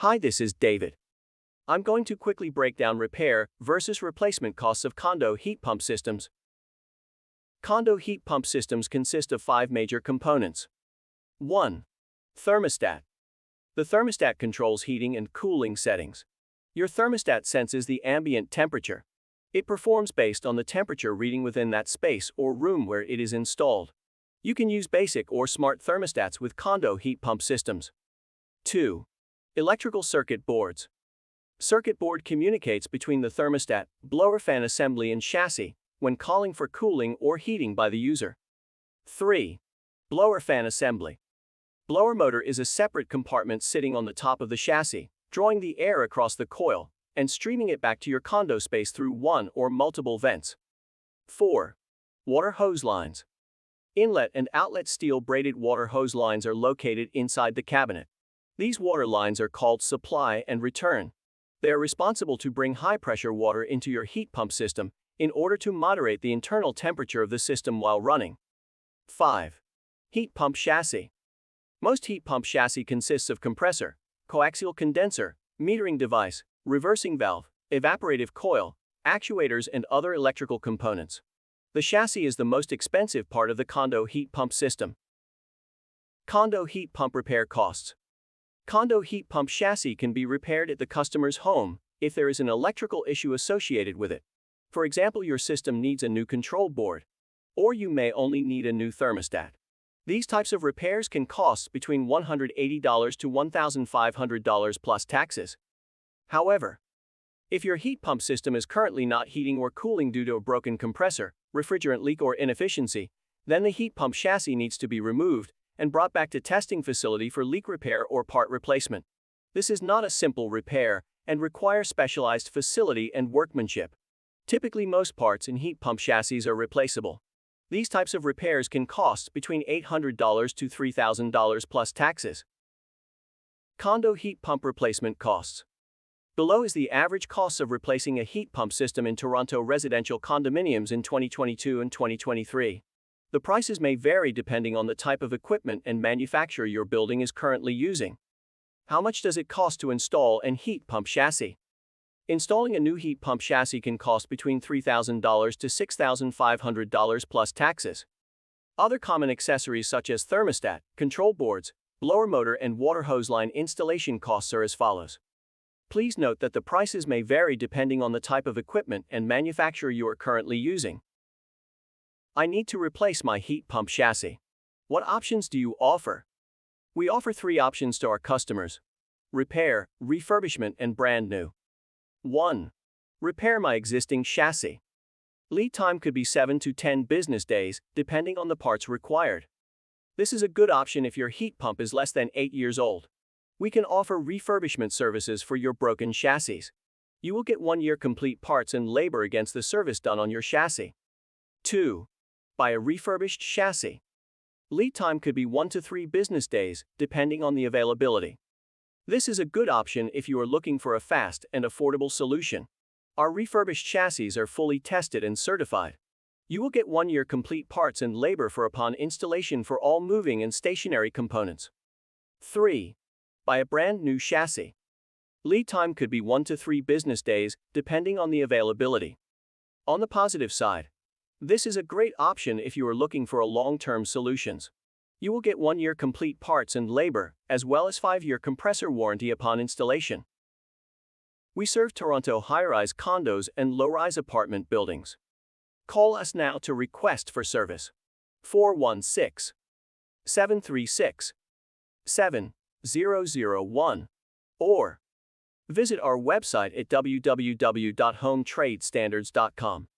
Hi, this is David. I'm going to quickly break down repair versus replacement costs of condo heat pump systems. Condo heat pump systems consist of 5 major components. 1. Thermostat. The thermostat controls heating and cooling settings. Your thermostat senses the ambient temperature. It performs based on the temperature reading within that space or room where it is installed. You can use basic or smart thermostats with condo heat pump systems. 2. Electrical circuit boards. Circuit board communicates between the thermostat, blower fan assembly and chassis when calling for cooling or heating by the user. 3. Blower fan assembly. Blower motor is a separate compartment sitting on the top of the chassis, drawing the air across the coil and streaming it back to your condo space through one or multiple vents. 4. Water hose lines. Inlet and outlet steel braided water hose lines are located inside the cabinet. These water lines are called supply and return. They are responsible to bring high-pressure water into your heat pump system in order to moderate the internal temperature of the system while running. 5. Heat pump chassis. Most heat pump chassis consists of compressor, coaxial condenser, metering device, reversing valve, evaporative coil, actuators and other electrical components. The chassis is the most expensive part of the condo heat pump system. Condo heat pump repair costs. Condo heat pump chassis can be repaired at the customer's home if there is an electrical issue associated with it. For example, your system needs a new control board, or you may only need a new thermostat. These types of repairs can cost between $180 to $1,500 plus taxes. However, if your heat pump system is currently not heating or cooling due to a broken compressor, refrigerant leak or inefficiency, then the heat pump chassis needs to be removed and brought back to testing facility for leak repair or part replacement. This is not a simple repair and requires specialized facility and workmanship. Typically, most parts in heat pump chassis are replaceable. These types of repairs can cost between $800 to $3,000 plus taxes. Condo heat pump replacement costs. Below is the average costs of replacing a heat pump system in Toronto residential condominiums in 2022 and 2023. The prices may vary depending on the type of equipment and manufacturer your building is currently using. How much does it cost to install an heat pump chassis? Installing a new heat pump chassis can cost between $3,000 to $6,500 plus taxes. Other common accessories such as thermostat, control boards, blower motor and water hose line installation costs are as follows. Please note that the prices may vary depending on the type of equipment and manufacturer you are currently using. I need to replace my heat pump chassis. What options do you offer? We offer 3 options to our customers: repair, refurbishment, and brand new. 1. Repair my existing chassis. Lead time could be 7 to 10 business days, depending on the parts required. This is a good option if your heat pump is less than 8 years old. We can offer refurbishment services for your broken chassis. You will get 1 year complete parts and labor against the service done on your chassis. 2. Buy a refurbished chassis. Lead time could be 1 to 3 business days, depending on the availability. This is a good option if you are looking for a fast and affordable solution. Our refurbished chassis are fully tested and certified. You will get 1 year complete parts and labor for upon installation for all moving and stationary components. 3. Buy a brand new chassis. Lead time could be 1 to 3 business days, depending on the availability. On the positive side, this is a great option if you are looking for a long-term solutions. You will get 1 year complete parts and labor, as well as 5-year compressor warranty upon installation. We serve Toronto high-rise condos and low-rise apartment buildings. Call us now to request for service. 416-736-7001 or visit our website at www.hometradestandards.com.